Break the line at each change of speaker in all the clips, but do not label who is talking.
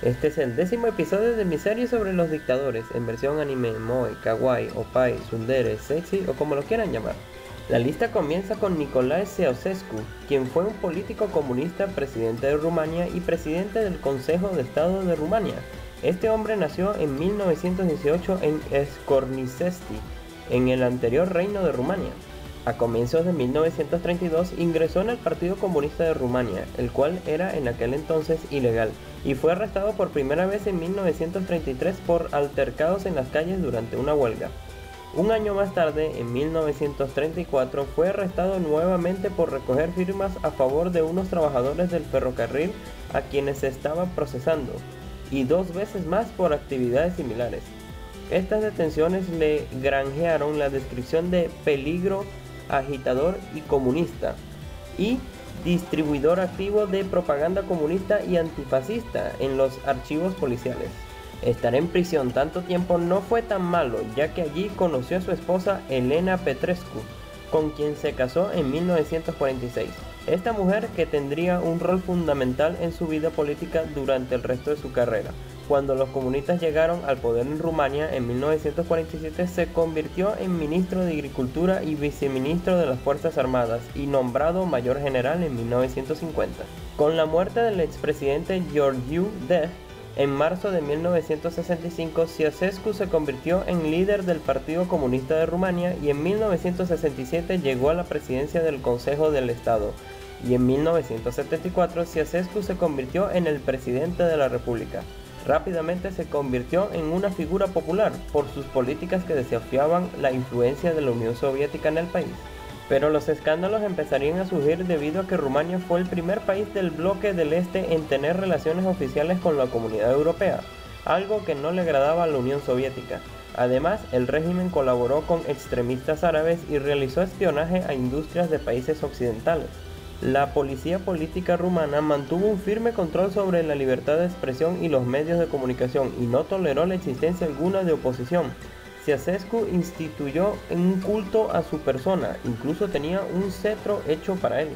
Este es el 10º episodio de mi serie sobre los dictadores, en versión anime, moe, kawaii, opai, tsundere, sexy o como lo quieran llamar. La lista comienza con Nicolae Ceausescu, quien fue un político comunista, presidente de Rumania y presidente del Consejo de Estado de Rumania. Este hombre nació en 1918 en Scornicesti, en el anterior reino de Rumania. A comienzos de 1932 ingresó en el Partido Comunista de Rumania, el cual era en aquel entonces ilegal, y fue arrestado por primera vez en 1933 por altercados en las calles durante una huelga. Un año más tarde, en 1934, fue arrestado nuevamente por recoger firmas a favor de unos trabajadores del ferrocarril a quienes se estaba procesando, y 2 veces más por actividades similares. Estas detenciones le granjearon la descripción de peligro, agitador y comunista, y distribuidor activo de propaganda comunista y antifascista en los archivos policiales. Estar en prisión tanto tiempo no fue tan malo, ya que allí conoció a su esposa Elena Petrescu, con quien se casó en 1946. Esta mujer que tendría un rol fundamental en su vida política durante el resto de su carrera. Cuando los comunistas llegaron al poder en Rumania en 1947, se convirtió en ministro de Agricultura y viceministro de las Fuerzas Armadas y nombrado mayor general en 1950. Con la muerte del expresidente Georgiu Dej en marzo de 1965, Ceausescu se convirtió en líder del Partido Comunista de Rumania y en 1967 llegó a la presidencia del Consejo del Estado. Y en 1974 Ceausescu se convirtió en el presidente de la República. Rápidamente se convirtió en una figura popular por sus políticas que desafiaban la influencia de la Unión Soviética en el país. Pero los escándalos empezarían a surgir debido a que Rumania fue el primer país del bloque del Este en tener relaciones oficiales con la Comunidad Europea, algo que no le agradaba a la Unión Soviética. Además, el régimen colaboró con extremistas árabes y realizó espionaje a industrias de países occidentales. La policía política rumana mantuvo un firme control sobre la libertad de expresión y los medios de comunicación y no toleró la existencia alguna de oposición. Ceausescu instituyó un culto a su persona, incluso tenía un cetro hecho para él.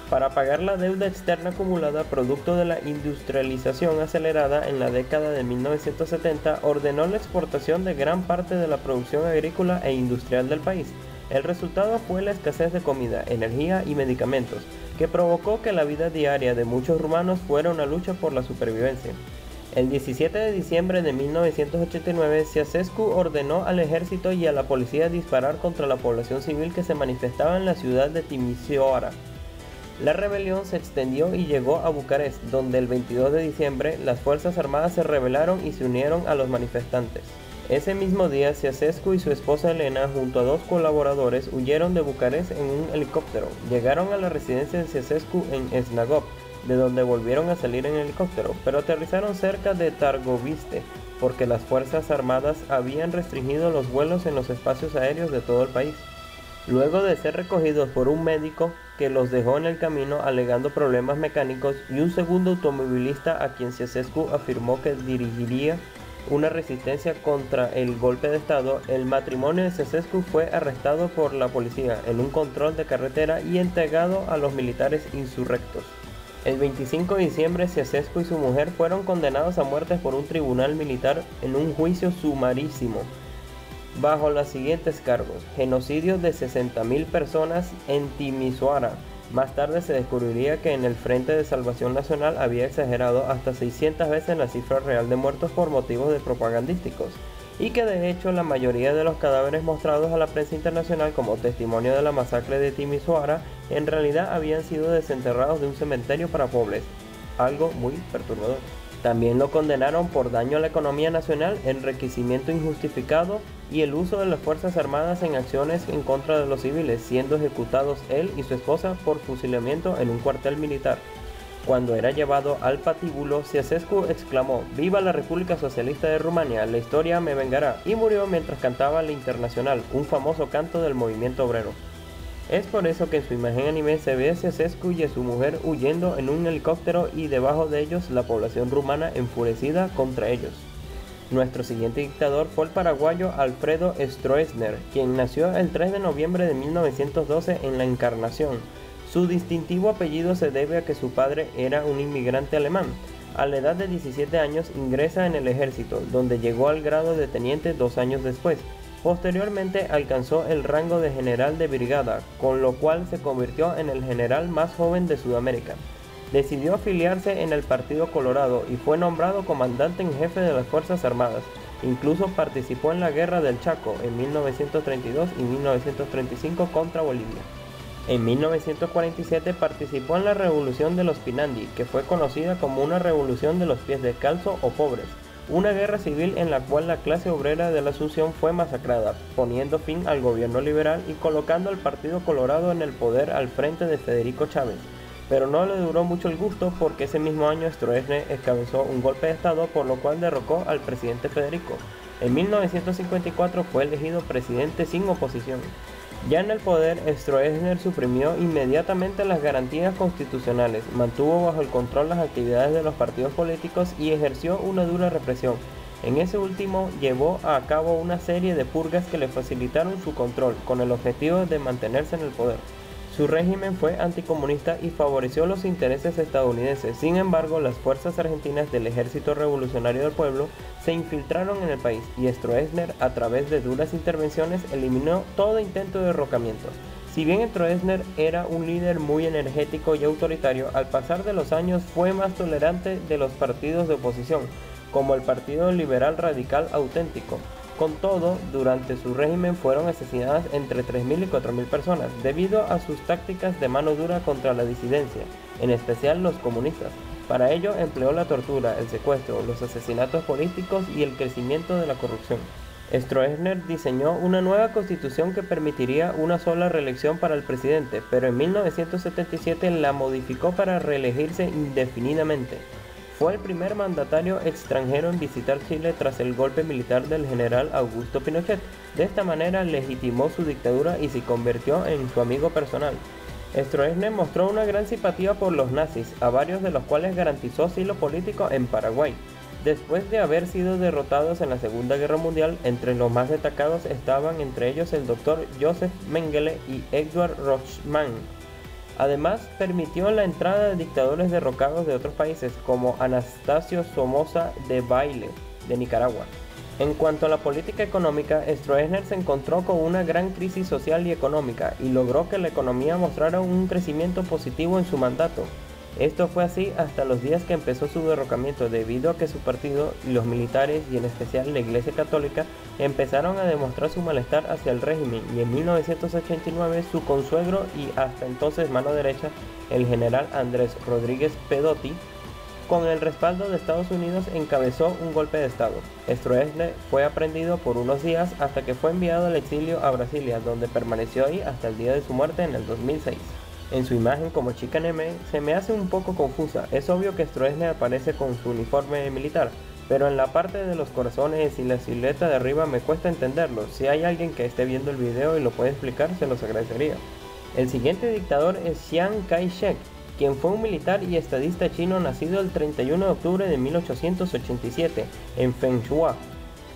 Para pagar la deuda externa acumulada producto de la industrialización acelerada en la década de 1970, ordenó la exportación de gran parte de la producción agrícola e industrial del país. El resultado fue la escasez de comida, energía y medicamentos, que provocó que la vida diaria de muchos rumanos fuera una lucha por la supervivencia. El 17 de diciembre de 1989, Ceausescu ordenó al ejército y a la policía disparar contra la población civil que se manifestaba en la ciudad de Timișoara. La rebelión se extendió y llegó a Bucarest, donde el 22 de diciembre las fuerzas armadas se rebelaron y se unieron a los manifestantes. Ese mismo día, Ceausescu y su esposa Elena, junto a 2 colaboradores, huyeron de Bucarest en un helicóptero. Llegaron a la residencia de Ceausescu en Snagov, de donde volvieron a salir en helicóptero, pero aterrizaron cerca de Targoviste, porque las fuerzas armadas habían restringido los vuelos en los espacios aéreos de todo el país. Luego de ser recogidos por un médico que los dejó en el camino alegando problemas mecánicos y un segundo automovilista a quien Ceausescu afirmó que dirigiría una resistencia contra el golpe de estado, el matrimonio de Ceausescu fue arrestado por la policía en un control de carretera y entregado a los militares insurrectos. El 25 de diciembre, Ceausescu y su mujer fueron condenados a muerte por un tribunal militar en un juicio sumarísimo, bajo los siguientes cargos: genocidio de 60.000 personas en Timișoara. Más tarde se descubriría que en el Frente de Salvación Nacional había exagerado hasta 600 veces la cifra real de muertos por motivos de propagandísticos, y que de hecho la mayoría de los cadáveres mostrados a la prensa internacional como testimonio de la masacre de Timișoara en realidad habían sido desenterrados de un cementerio para pobres, algo muy perturbador. También lo condenaron por daño a la economía nacional, enriquecimiento injustificado y el uso de las Fuerzas Armadas en acciones en contra de los civiles, siendo ejecutados él y su esposa por fusilamiento en un cuartel militar. Cuando era llevado al patíbulo, Ceausescu exclamó: «¡Viva la República Socialista de Rumania! ¡La historia me vengará!», y murió mientras cantaba la Internacional, un famoso canto del movimiento obrero. Es por eso que en su imagen anime se ve a Ceausescu y a su mujer huyendo en un helicóptero y debajo de ellos la población rumana enfurecida contra ellos. Nuestro siguiente dictador fue el paraguayo Alfredo Stroessner, quien nació el 3 de noviembre de 1912 en La Encarnación. Su distintivo apellido se debe a que su padre era un inmigrante alemán. A la edad de 17 años ingresa en el ejército, donde llegó al grado de teniente 2 años después. Posteriormente alcanzó el rango de general de brigada, con lo cual se convirtió en el general más joven de Sudamérica. Decidió afiliarse en el Partido Colorado y fue nombrado comandante en jefe de las Fuerzas Armadas. Incluso participó en la Guerra del Chaco en 1932 y 1935 contra Bolivia. En 1947 participó en la Revolución de los Pinandi, que fue conocida como una revolución de los pies descalzos o pobres, una guerra civil en la cual la clase obrera de la Asunción fue masacrada, poniendo fin al gobierno liberal y colocando al Partido Colorado en el poder al frente de Federico Chávez. Pero no le duró mucho el gusto porque ese mismo año Stroessner encabezó un golpe de estado por lo cual derrocó al presidente Federico. En 1954 fue elegido presidente sin oposición. Ya en el poder, Stroessner suprimió inmediatamente las garantías constitucionales, mantuvo bajo el control las actividades de los partidos políticos y ejerció una dura represión. En ese último llevó a cabo una serie de purgas que le facilitaron su control, con el objetivo de mantenerse en el poder. Su régimen fue anticomunista y favoreció los intereses estadounidenses. Sin embargo, las fuerzas argentinas del Ejército Revolucionario del Pueblo se infiltraron en el país y Stroessner, a través de duras intervenciones, eliminó todo intento de derrocamiento. Si bien Stroessner era un líder muy energético y autoritario, al pasar de los años fue más tolerante de los partidos de oposición, como el Partido Liberal Radical Auténtico. Con todo, durante su régimen fueron asesinadas entre 3.000 y 4.000 personas, debido a sus tácticas de mano dura contra la disidencia, en especial los comunistas. Para ello empleó la tortura, el secuestro, los asesinatos políticos y el crecimiento de la corrupción. Stroessner diseñó una nueva constitución que permitiría una sola reelección para el presidente, pero en 1977 la modificó para reelegirse indefinidamente. Fue el primer mandatario extranjero en visitar Chile tras el golpe militar del general Augusto Pinochet. De esta manera legitimó su dictadura y se convirtió en su amigo personal. Stroessner mostró una gran simpatía por los nazis, a varios de los cuales garantizó asilo político en Paraguay. Después de haber sido derrotados en la Segunda Guerra Mundial, entre los más destacados estaban entre ellos el Dr. Joseph Mengele y Edward Rochman. Además, permitió la entrada de dictadores derrocados de otros países, como Anastasio Somoza Debayle, de Nicaragua. En cuanto a la política económica, Stroessner se encontró con una gran crisis social y económica, y logró que la economía mostrara un crecimiento positivo en su mandato. Esto fue así hasta los días que empezó su derrocamiento, debido a que su partido y los militares, y en especial la Iglesia Católica, empezaron a demostrar su malestar hacia el régimen, y en 1989 su consuegro y hasta entonces mano derecha, el general Andrés Rodríguez Pedotti, con el respaldo de Estados Unidos, encabezó un golpe de estado. Stroessner fue aprehendido por unos días hasta que fue enviado al exilio a Brasilia, donde permaneció ahí hasta el día de su muerte en el 2006. En su imagen como chica Neme se me hace un poco confusa. Es obvio que Stroessner aparece con su uniforme militar, pero en la parte de los corazones y la silueta de arriba me cuesta entenderlo. Si hay alguien que esté viendo el video y lo puede explicar, se los agradecería. El siguiente dictador es Chiang Kai-shek, quien fue un militar y estadista chino nacido el 31 de octubre de 1887 en Fenghua,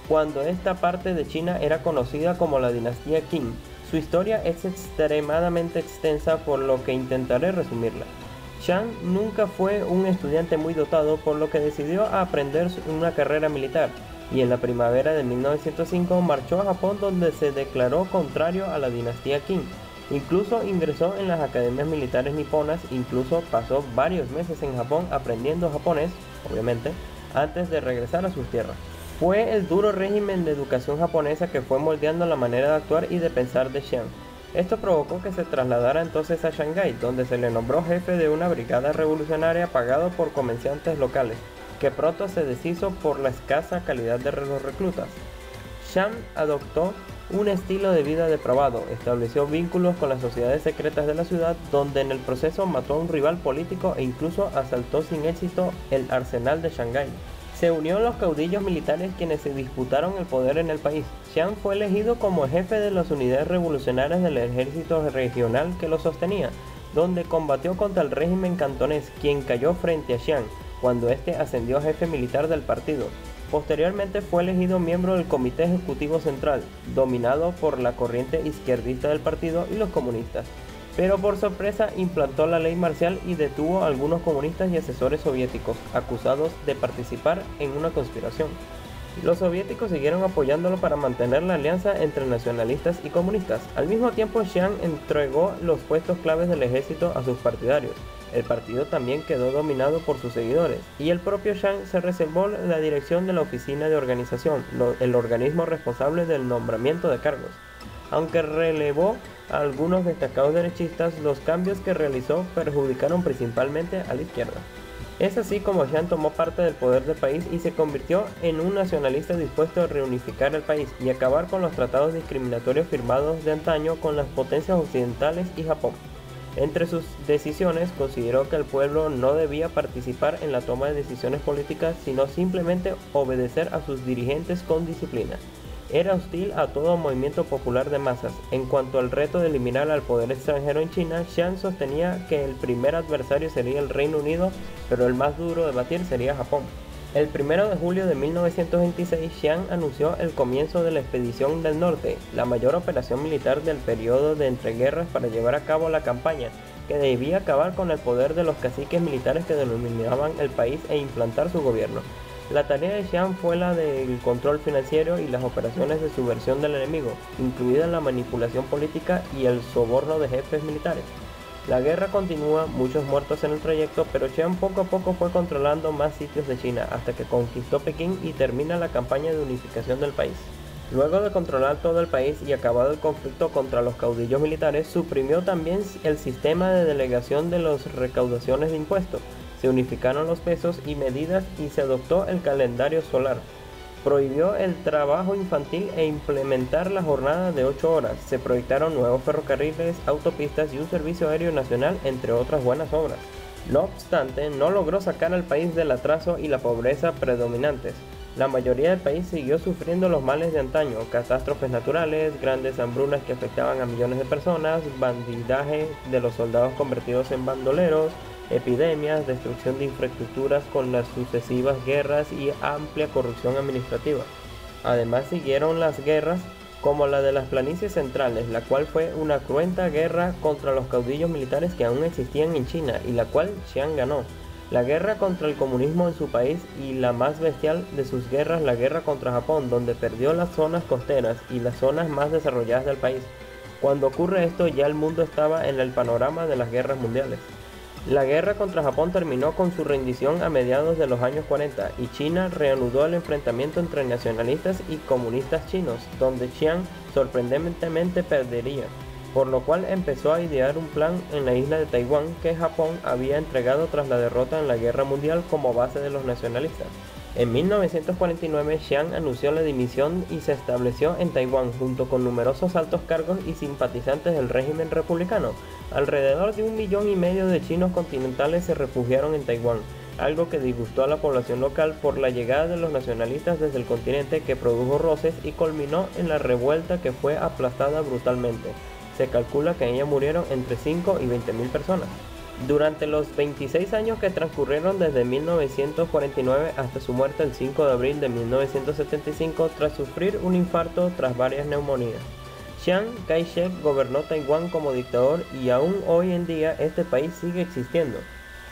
cuando esta parte de China era conocida como la dinastía Qing. Su historia es extremadamente extensa, por lo que intentaré resumirla. Chiang nunca fue un estudiante muy dotado, por lo que decidió aprender una carrera militar, y en la primavera de 1905 marchó a Japón, donde se declaró contrario a la dinastía Qing. Incluso ingresó en las academias militares niponas, incluso pasó varios meses en Japón aprendiendo japonés, obviamente, antes de regresar a sus tierras. Fue el duro régimen de educación japonesa que fue moldeando la manera de actuar y de pensar de Chiang. Esto provocó que se trasladara entonces a Shanghái, donde se le nombró jefe de una brigada revolucionaria pagado por comerciantes locales, que pronto se deshizo por la escasa calidad de los reclutas. Chiang adoptó un estilo de vida depravado, estableció vínculos con las sociedades secretas de la ciudad, donde en el proceso mató a un rival político e incluso asaltó sin éxito el arsenal de Shanghái. Se unió a los caudillos militares quienes se disputaron el poder en el país. Chiang fue elegido como jefe de las unidades revolucionarias del ejército regional que lo sostenía, donde combatió contra el régimen cantonés, quien cayó frente a Chiang cuando este ascendió a jefe militar del partido. Posteriormente fue elegido miembro del Comité Ejecutivo Central, dominado por la corriente izquierdista del partido y los comunistas. pero por sorpresa implantó la ley marcial y detuvo a algunos comunistas y asesores soviéticos acusados de participar en una conspiración. Los soviéticos siguieron apoyándolo para mantener la alianza entre nacionalistas y comunistas. Al mismo tiempo, Chiang entregó los puestos claves del ejército a sus partidarios. El partido también quedó dominado por sus seguidores, y el propio Chiang se reservó la dirección de la oficina de organización, el organismo responsable del nombramiento de cargos. Aunque relevó a algunos destacados derechistas, los cambios que realizó perjudicaron principalmente a la izquierda. Es así como Chiang tomó parte del poder del país y se convirtió en un nacionalista dispuesto a reunificar el país y acabar con los tratados discriminatorios firmados de antaño con las potencias occidentales y Japón. Entre sus decisiones, consideró que el pueblo no debía participar en la toma de decisiones políticas, sino simplemente obedecer a sus dirigentes con disciplina. Era hostil a todo movimiento popular de masas. En cuanto al reto de eliminar al poder extranjero en China, Chiang sostenía que el primer adversario sería el Reino Unido, pero el más duro de batir sería Japón. El 1 de julio de 1926, Chiang anunció el comienzo de la Expedición del Norte, la mayor operación militar del periodo de entreguerras para llevar a cabo la campaña, que debía acabar con el poder de los caciques militares que dominaban el país e implantar su gobierno. La tarea de Chiang fue la del control financiero y las operaciones de subversión del enemigo, incluida la manipulación política y el soborno de jefes militares. La guerra continúa, muchos muertos en el trayecto, pero Chiang poco a poco fue controlando más sitios de China hasta que conquistó Pekín y termina la campaña de unificación del país. Luego de controlar todo el país y acabado el conflicto contra los caudillos militares, suprimió también el sistema de delegación de las recaudaciones de impuestos. Se unificaron los pesos y medidas y se adoptó el calendario solar. Prohibió el trabajo infantil e implementar la jornada de 8 horas. Se proyectaron nuevos ferrocarriles, autopistas y un servicio aéreo nacional, entre otras buenas obras. No obstante, no logró sacar al país del atraso y la pobreza predominantes. La mayoría del país siguió sufriendo los males de antaño: catástrofes naturales, grandes hambrunas que afectaban a millones de personas, bandidaje de los soldados convertidos en bandoleros, epidemias, destrucción de infraestructuras con las sucesivas guerras y amplia corrupción administrativa. Además siguieron las guerras como la de las planicies centrales, la cual fue una cruenta guerra contra los caudillos militares que aún existían en China y la cual Chiang ganó. La guerra contra el comunismo en su país y la más bestial de sus guerras, la guerra contra Japón, donde perdió las zonas costeras y las zonas más desarrolladas del país. Cuando ocurre esto, ya el mundo estaba en el panorama de las guerras mundiales. La guerra contra Japón terminó con su rendición a mediados de los años 40 y China reanudó el enfrentamiento entre nacionalistas y comunistas chinos, donde Chiang sorprendentemente perdería, por lo cual empezó a idear un plan en la isla de Taiwán que Japón había entregado tras la derrota en la Guerra Mundial como base de los nacionalistas. En 1949, Chiang anunció la dimisión y se estableció en Taiwán junto con numerosos altos cargos y simpatizantes del régimen republicano. Alrededor de 1,5 millones de chinos continentales se refugiaron en Taiwán, algo que disgustó a la población local por la llegada de los nacionalistas desde el continente, que produjo roces y culminó en la revuelta que fue aplastada brutalmente. Se calcula que en ella murieron entre 5 y 20.000 personas. Durante los 26 años que transcurrieron desde 1949 hasta su muerte el 5 de abril de 1975 tras sufrir un infarto tras varias neumonías, Chiang Kai-shek gobernó Taiwán como dictador y aún hoy en día este país sigue existiendo.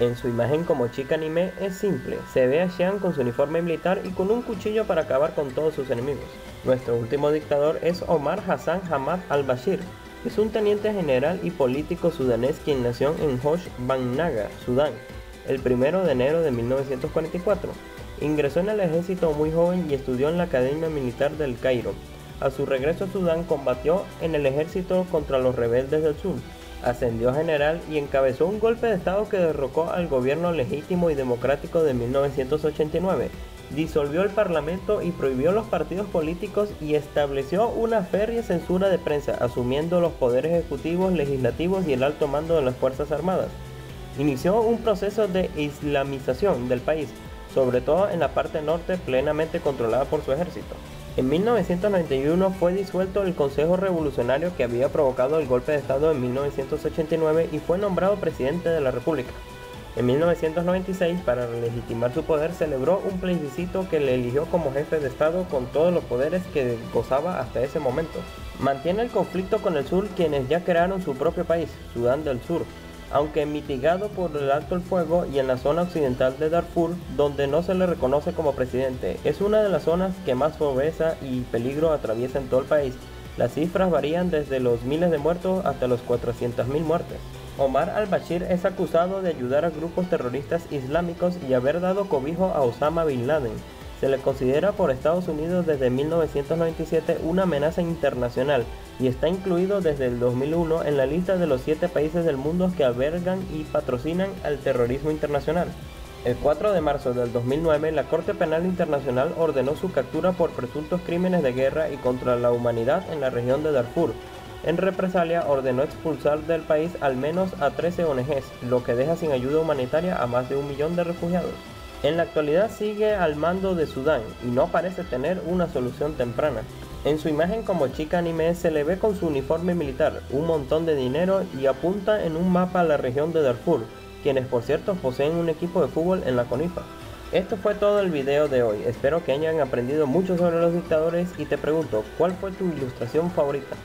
En su imagen como chica anime es simple, se ve a Chiang con su uniforme militar y con un cuchillo para acabar con todos sus enemigos. Nuestro último dictador es Omar Hassan Hamad al-Bashir. Es un teniente general y político sudanés quien nació en Hosh Ban Naga, Sudán, el 1 de enero de 1944. Ingresó en el ejército muy joven y estudió en la Academia Militar del Cairo. A su regreso a Sudán combatió en el ejército contra los rebeldes del sur. Ascendió a general y encabezó un golpe de estado que derrocó al gobierno legítimo y democrático de 1989. Disolvió el parlamento y prohibió los partidos políticos y estableció una férrea censura de prensa, asumiendo los poderes ejecutivos, legislativos y el alto mando de las Fuerzas Armadas. Inició un proceso de islamización del país, sobre todo en la parte norte plenamente controlada por su ejército. En 1991 fue disuelto el Consejo Revolucionario que había provocado el golpe de estado en 1989 y fue nombrado presidente de la República. En 1996, para legitimar su poder, celebró un plebiscito que le eligió como jefe de Estado con todos los poderes que gozaba hasta ese momento. Mantiene el conflicto con el sur, quienes ya crearon su propio país, Sudán del Sur, aunque mitigado por el alto el fuego, y en la zona occidental de Darfur, donde no se le reconoce como presidente. Es una de las zonas que más pobreza y peligro atraviesa en todo el país. Las cifras varían desde los miles de muertos hasta los 400.000 muertes. Omar al-Bashir es acusado de ayudar a grupos terroristas islámicos y haber dado cobijo a Osama Bin Laden. Se le considera por Estados Unidos desde 1997 una amenaza internacional y está incluido desde el 2001 en la lista de los 7 países del mundo que albergan y patrocinan al terrorismo internacional. El 4 de marzo del 2009, la Corte Penal Internacional ordenó su captura por presuntos crímenes de guerra y contra la humanidad en la región de Darfur. En represalia, ordenó expulsar del país al menos a 13 ONGs, lo que deja sin ayuda humanitaria a más de 1 millón de refugiados. En la actualidad sigue al mando de Sudán y no parece tener una solución temprana. En su imagen como chica anime se le ve con su uniforme militar, un montón de dinero y apunta en un mapa a la región de Darfur, quienes por cierto poseen un equipo de fútbol en la CONIFA. Esto fue todo el video de hoy, espero que hayan aprendido mucho sobre los dictadores y te pregunto, ¿cuál fue tu ilustración favorita?